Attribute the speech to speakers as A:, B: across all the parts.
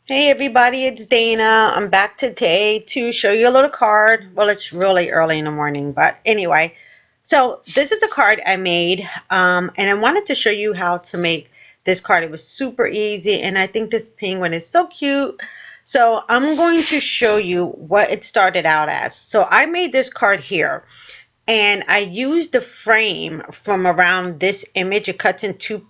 A: Hey everybody, it's Dana. I'm back today to show you a little card. Well, it's really early in the morning, but anyway. So this is a card I made, and I wanted to show you how to make this card. It was super easy, and I think this penguin is so cute. So I'm going to show you what it started out as. So I made this card here, and I used the frame from around this image. It cuts in two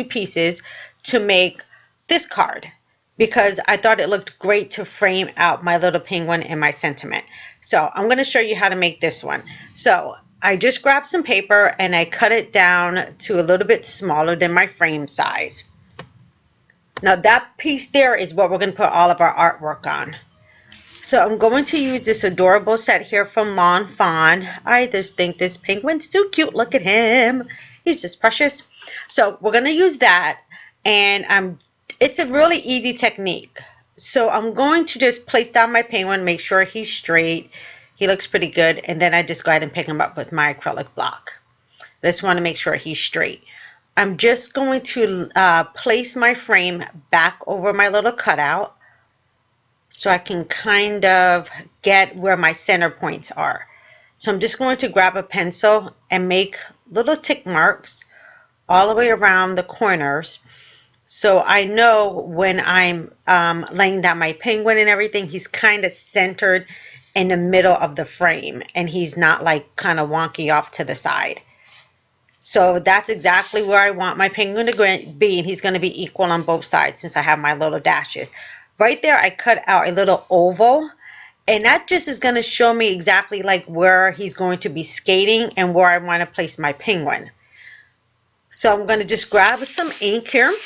A: pieces to make this card, because I thought it looked great to frame out my little penguin and my sentiment. So I'm going to show you how to make this one. So I just grabbed some paper and I cut it down to a little bit smaller than my frame size. Now that piece there is what we're going to put all of our artwork on. So I'm going to use this adorable set here from Lawn Fawn. I just think this penguin's too cute. Look at him. He's just precious. So we're going to use that, and it's a really easy technique. So I'm going to just place down my penguin, make sure he's straight. He looks pretty good. And then I just go ahead and pick him up with my acrylic block. I just want to make sure he's straight. I'm just going to place my frame back over my little cutout so I can kind of get where my center points are. So I'm just going to grab a pencil and make little tick marks all the way around the corners. So I know when I'm laying down my penguin and everything, he's kind of centered in the middle of the frame, and he's not like kind of wonky off to the side. So that's exactly where I want my penguin to be, and he's going to be equal on both sides since I have my little dashes. Right there I cut out a little oval, and that just is going to show me exactly like where he's going to be skating and where I want to place my penguin. So I'm going to just grab some ink here.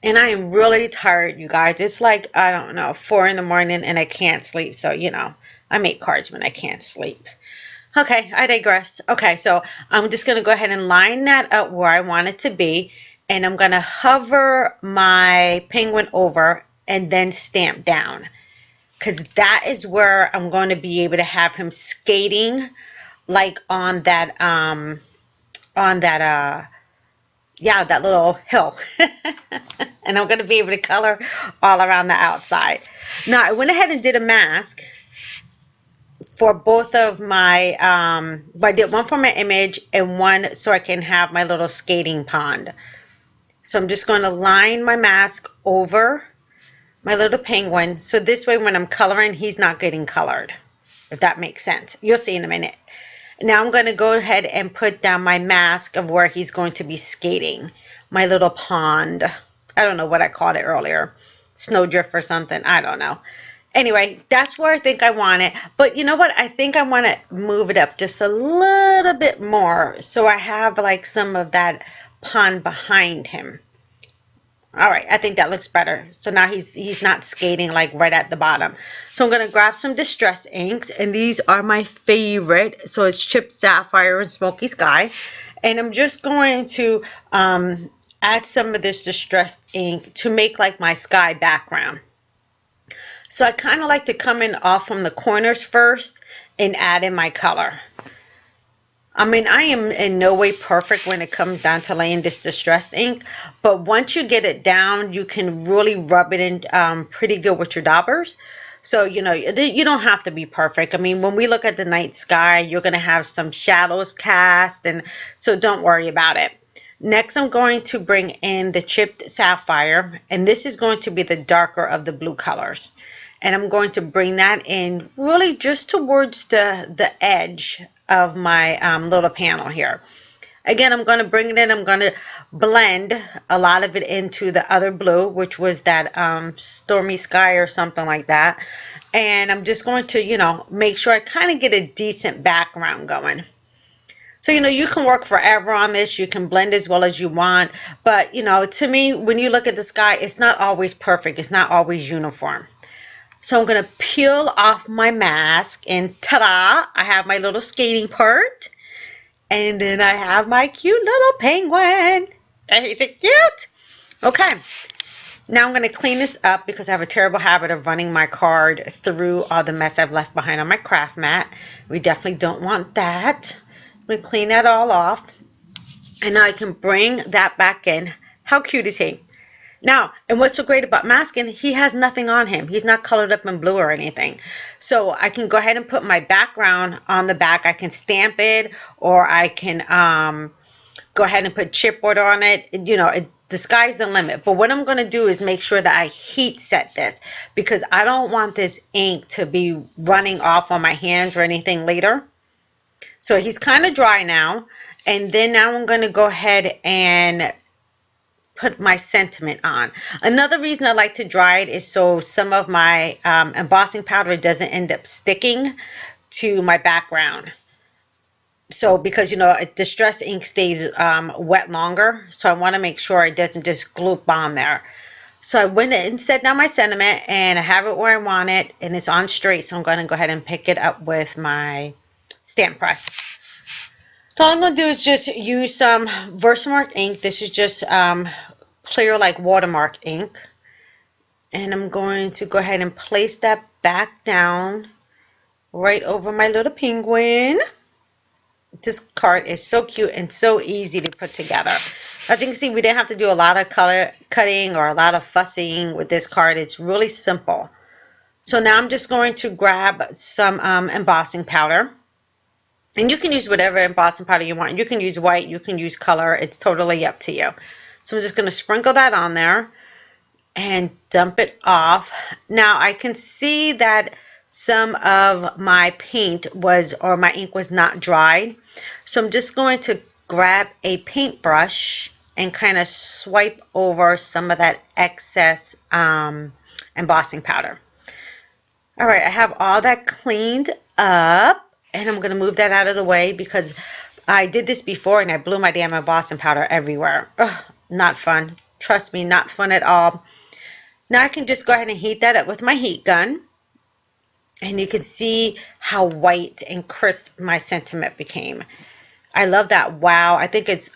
A: And I am really tired, you guys. It's like, I don't know, 4 in the morning and I can't sleep. So, you know, I make cards when I can't sleep. Okay, I digress. Okay, so I'm just going to go ahead and line that up where I want it to be. And I'm going to hover my penguin over and then stamp down, because that is where I'm going to be able to have him skating like on that, yeah, that little hill. And I'm going to be able to color all around the outside. Now I went ahead and did a mask for both of my, I did one for my image and one so I can have my little skating pond. So I'm just going to line my mask over my little penguin. So this way when I'm coloring, he's not getting colored, if that makes sense. You'll see in a minute. Now I'm going to go ahead and put down my mask of where he's going to be skating. My little pond. I don't know what I called it earlier. Snowdrift or something. I don't know. Anyway, that's where I think I want it. But you know what? I think I want to move it up just a little bit more, so I have like some of that pond behind him. All right, I think that looks better. So now he's not skating like right at the bottom. So I'm going to grab some Distress inks, and these are my favorite. So it's Chipped Sapphire and Smoky Sky. And I'm just going to add some of this Distress ink to make like my sky background. So I kind of like to come in off from the corners first and add in my color. I mean, I am in no way perfect when it comes down to laying this distressed ink, but once you get it down, you can really rub it in pretty good with your daubers. So, you know, you don't have to be perfect. I mean, when we look at the night sky, you're going to have some shadows cast, and so don't worry about it. Next, I'm going to bring in the Chipped Sapphire, and this is going to be the darker of the blue colors. And I'm going to bring that in really just towards the edge of my little panel here. Again, I'm going to bring it in. I'm going to blend a lot of it into the other blue, which was that Stormy Sky or something like that. And I'm just going to, you know, make sure I kind of get a decent background going. So, you know, you can work forever on this. You can blend as well as you want. But, you know, to me, when you look at the sky, it's not always perfect. It's not always uniform. So I'm going to peel off my mask, and ta-da, I have my little skating part. And then I have my cute little penguin. Ain't it cute? Okay. Now I'm going to clean this up because I have a terrible habit of running my card through all the mess I've left behind on my craft mat. We definitely don't want that. I'm going to clean that all off. And now I can bring that back in. How cute is he? Now, and what's so great about masking, he has nothing on him. He's not colored up in blue or anything. So I can go ahead and put my background on the back. I can stamp it, or I can go ahead and put chipboard on it. You know, the sky's the limit. But what I'm going to do is make sure that I heat set this, because I don't want this ink to be running off on my hands or anything later. So he's kind of dry now. And then now I'm going to go ahead and put my sentiment on. Another reason I like to dry it is so some of my embossing powder doesn't end up sticking to my background. So because, you know, distress ink stays wet longer, so I want to make sure it doesn't just gloop on there. So I went and set down my sentiment, and I have it where I want it, and it's on straight, so I'm going to go ahead and pick it up with my stamp press. So all I'm going to do is just use some Versamark ink. This is just clear like watermark ink. And I'm going to go ahead and place that back down right over my little penguin. This card is so cute and so easy to put together. As you can see, we didn't have to do a lot of color cutting or a lot of fussing with this card. It's really simple. So now I'm just going to grab some embossing powder. And you can use whatever embossing powder you want. You can use white, you can use color. It's totally up to you. So I'm just going to sprinkle that on there and dump it off. Now I can see that some of my paint was, or my ink was not dried. So I'm just going to grab a paintbrush and kind of swipe over some of that excess embossing powder. All right, I have all that cleaned up. And I'm going to move that out of the way because I did this before and I blew my damn embossing powder everywhere. Ugh, not fun. Trust me, not fun at all. Now I can just go ahead and heat that up with my heat gun. And you can see how white and crisp my sentiment became. I love that. Wow. I think it's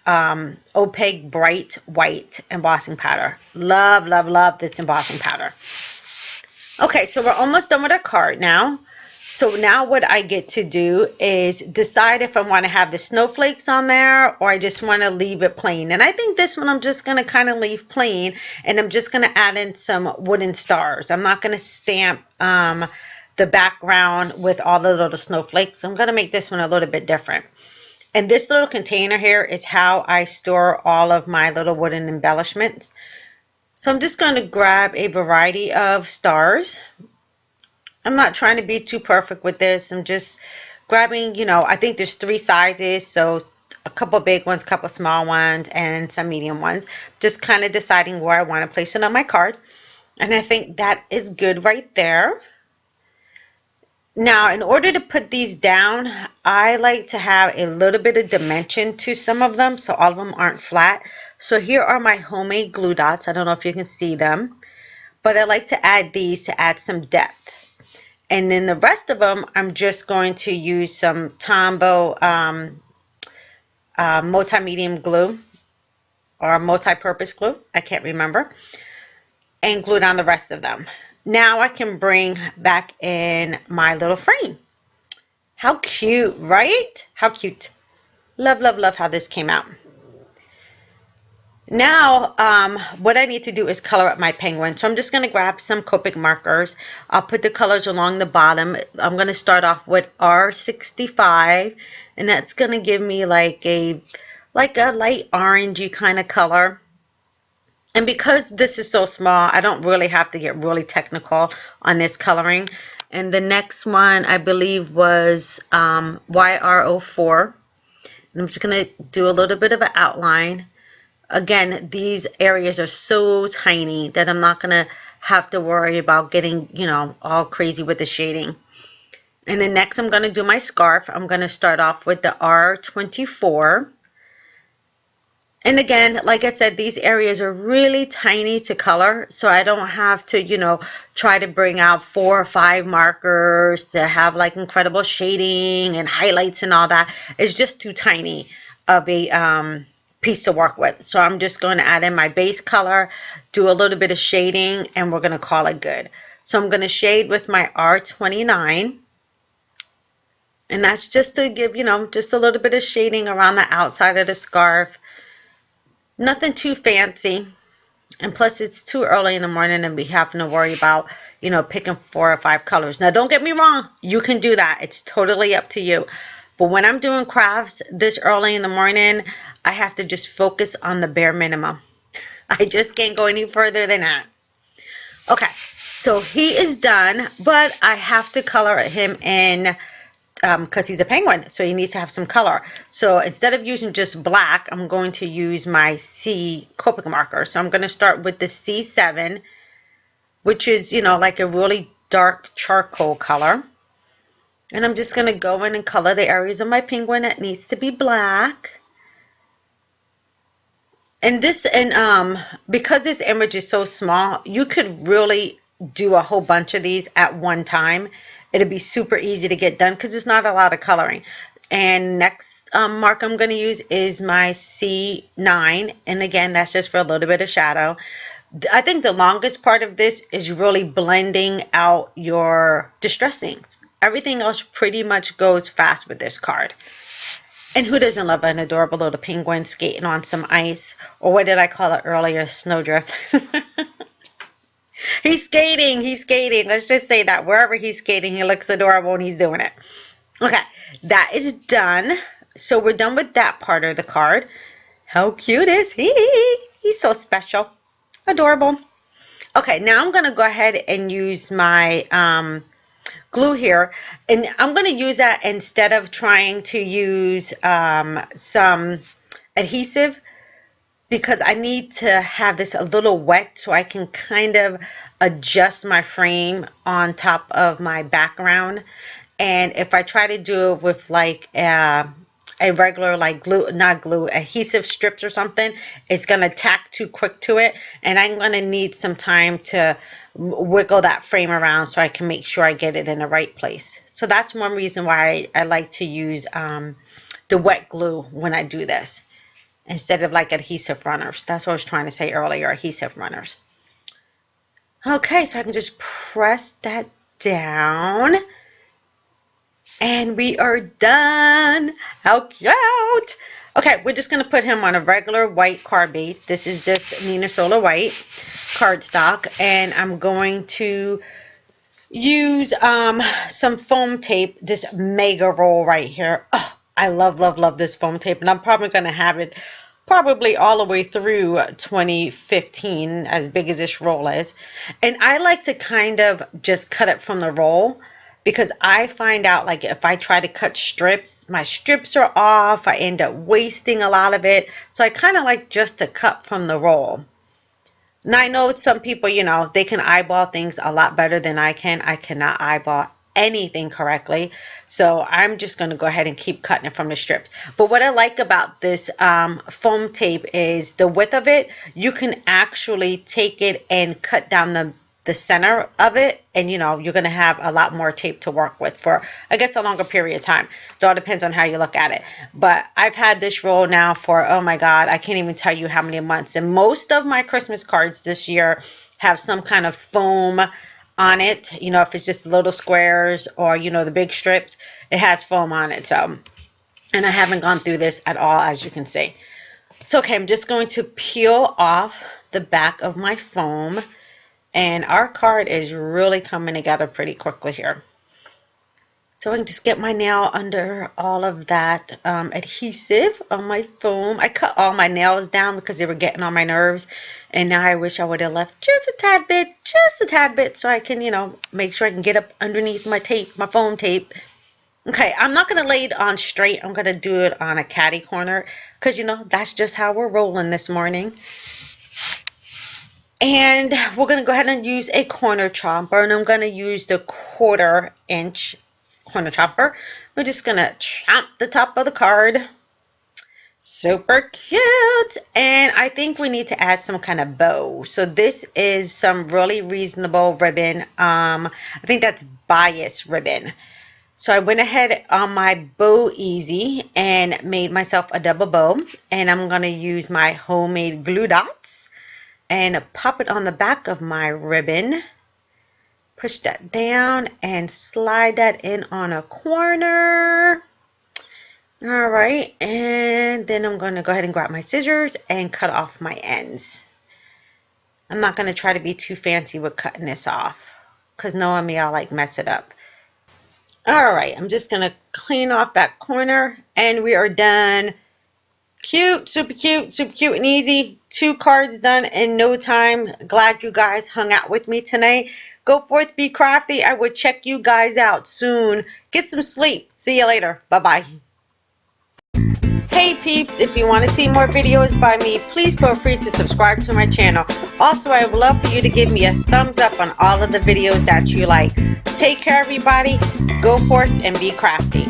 A: opaque, bright white embossing powder. Love, love, love this embossing powder. Okay, so we're almost done with our card now. So now what I get to do is decide if I want to have the snowflakes on there or I just want to leave it plain. And I think this one I'm just going to kind of leave plain, and I'm just going to add in some wooden stars. I'm not going to stamp the background with all the little snowflakes. I'm going to make this one a little bit different. And this little container here is how I store all of my little wooden embellishments. So I'm just going to grab a variety of stars. I'm not trying to be too perfect with this. I'm just grabbing, you know, I think there's 3 sizes. So a couple big ones, a couple small ones, and some medium ones. Just kind of deciding where I want to place it on my card. And I think that is good right there. Now, in order to put these down, I like to have a little bit of dimension to some of them, so all of them aren't flat. So here are my homemade glue dots. I don't know if you can see them, but I like to add these to add some depth. And then the rest of them, I'm just going to use some Tombow multi-medium glue or multi-purpose glue. I can't remember. And glue down the rest of them. Now I can bring back in my little frame. How cute, right? How cute. Love, love, love how this came out. Now, what I need to do is color up my penguin. So I'm just going to grab some Copic markers. I'll put the colors along the bottom. I'm going to start off with R65, and that's going to give me like a light orangey kind of color. And because this is so small, I don't really have to get really technical on this coloring. And the next one, I believe, was YR04. And I'm just going to do a little bit of an outline. Again, these areas are so tiny that I'm not going to have to worry about getting, you know, all crazy with the shading. And then next I'm going to do my scarf. I'm going to start off with the R24. And again, like I said, these areas are really tiny to color, so I don't have to, you know, try to bring out 4 or 5 markers to have like incredible shading and highlights and all that. It's just too tiny of a piece to work with. So I'm just going to add in my base color, do a little bit of shading, and we're going to call it good. So I'm going to shade with my R29. And that's just to give, you know, just a little bit of shading around the outside of the scarf. Nothing too fancy. And plus, it's too early in the morning and be having to worry about, picking 4 or 5 colors. Now, don't get me wrong. You can do that. It's totally up to you. But when I'm doing crafts this early in the morning, I have to just focus on the bare minimum. I just can't go any further than that. Okay, so he is done, but I have to color him in because he's a penguin, so he needs to have some color. So instead of using just black, I'm going to use my C Copic marker. So I'm going to start with the C7, which is, like a really dark charcoal color. And I'm just going to go in and color the areas of my penguin that needs to be black. And because this image is so small, you could really do a whole bunch of these at one time. It'll be super easy to get done because it's not a lot of coloring. And next mark I'm going to use is my C9. And again, that's just for a little bit of shadow. I think the longest part of this is really blending out your distress inks. Everything else pretty much goes fast with this card. And who doesn't love an adorable little penguin skating on some ice? Or what did I call it earlier? Snowdrift. He's skating. Let's just say that wherever he's skating, he looks adorable and he's doing it. Okay, that is done. So we're done with that part of the card. How cute is he? He's so special. Adorable. Okay, now I'm going to go ahead and use my glue here, and I'm going to use that instead of trying to use some adhesive, because I need to have this a little wet so I can kind of adjust my frame on top of my background. And if I try to do it with like a regular like glue, not glue, adhesive strips or something, it's going to tack too quick to it, and I'm going to need some time to wiggle that frame around so I can make sure I get it in the right place. So that's one reason why I like to use the wet glue when I do this instead of like adhesive runners. That's what I was trying to say earlier, adhesive runners. Okay, so I can just press that down. And we are done. How cute. Okay, we're just going to put him on a regular white card base. This is just Nina Solar White cardstock. And I'm going to use some foam tape, this mega roll right here. Oh, I love this foam tape. And I'm probably going to have it probably all the way through 2015, as big as this roll is. And I like to kind of just cut it from the roll, because I find out like if I try to cut strips, my strips are off. I end up wasting a lot of it. So I kind of like just to cut from the roll. Now I know some people, they can eyeball things a lot better than I can. I cannot eyeball anything correctly. So I'm just going to go ahead and keep cutting it from the strips. But what I like about this foam tape is the width of it. You can actually take it and cut down the center of it, and you're going to have a lot more tape to work with for, I guess, a longer period of time. It all depends on how you look at it. But I've had this roll now for, oh my God, I can't even tell you how many months. And most of my Christmas cards this year have some kind of foam on it. If it's just little squares or, the big strips, it has foam on it. So, and I haven't gone through this at all, as you can see. So, okay, I'm just going to peel off the back of my foam. And our card is really coming together pretty quickly here. So I can just get my nail under all of that adhesive on my foam. I cut all my nails down because they were getting on my nerves. And now I wish I would have left just a tad bit, so I can, make sure I can get up underneath my tape, my foam tape. Okay, I'm not going to lay it on straight. I'm going to do it on a catty corner because, that's just how we're rolling this morning. And we're going to go ahead and use a corner chomper, and I'm going to use the 1/4 inch corner chomper. We're just going to chomp the top of the card. Super cute. And I think we need to add some kind of bow. So this is some really reasonable ribbon. I think that's bias ribbon. So I went ahead on my Bow Easy and made myself a double bow. And I'm going to use my homemade glue dots and pop it on the back of my ribbon. Push that down and slide that in on a corner. All right, and then I'm going to go ahead and grab my scissors and cut off my ends. I'm not going to try to be too fancy with cutting this off because knowing me, I'll like mess it up. All right, I'm just going to clean off that corner and we are done. Cute, super cute and easy. 2 cards done in no time. Glad you guys hung out with me tonight. Go forth, be crafty. I will check you guys out soon. Get some sleep. See you later. Bye-bye. Hey peeps, if you want to see more videos by me, please feel free to subscribe to my channel. Also, I would love for you to give me a thumbs up on all of the videos that you like. Take care, everybody. Go forth and be crafty.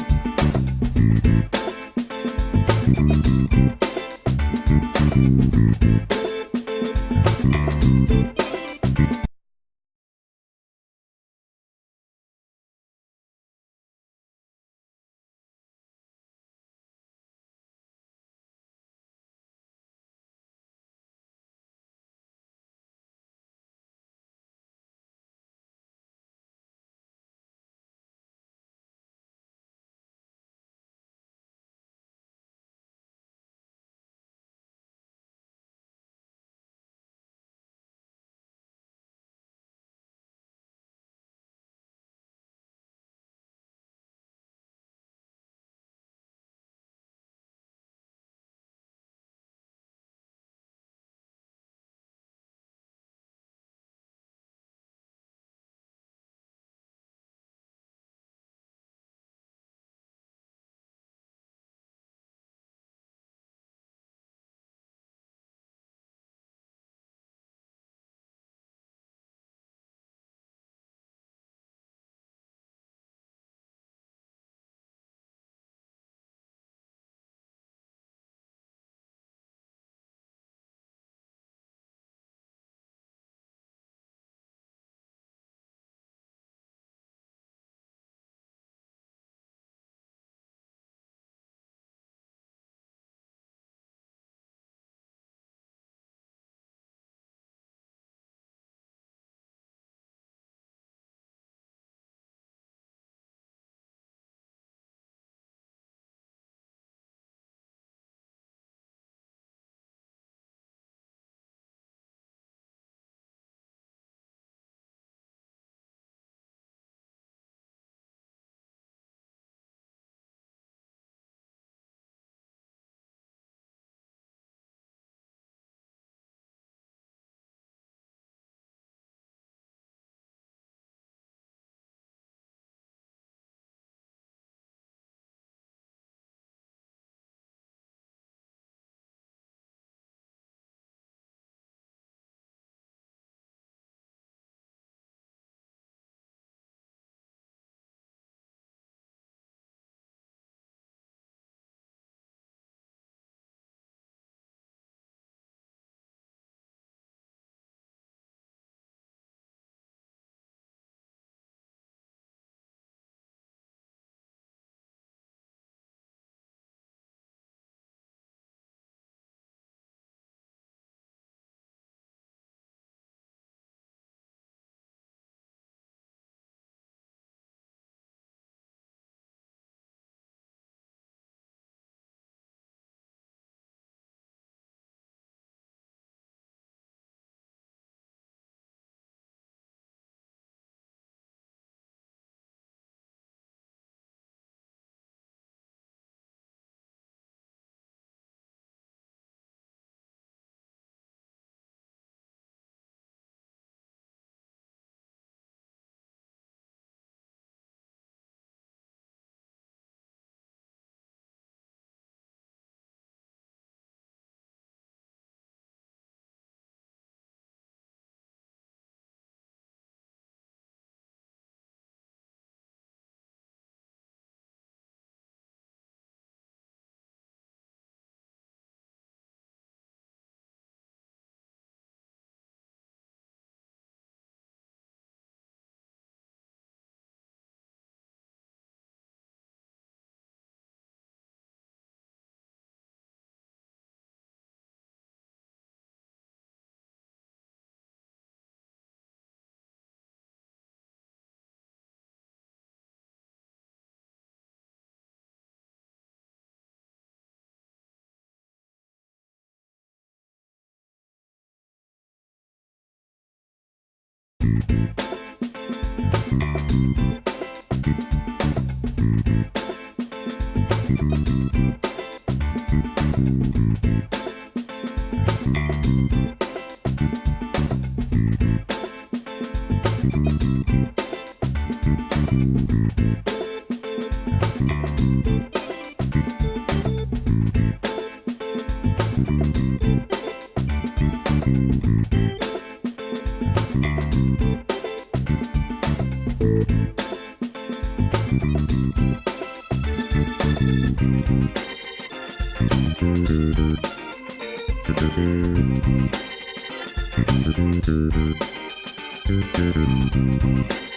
B: Thank you.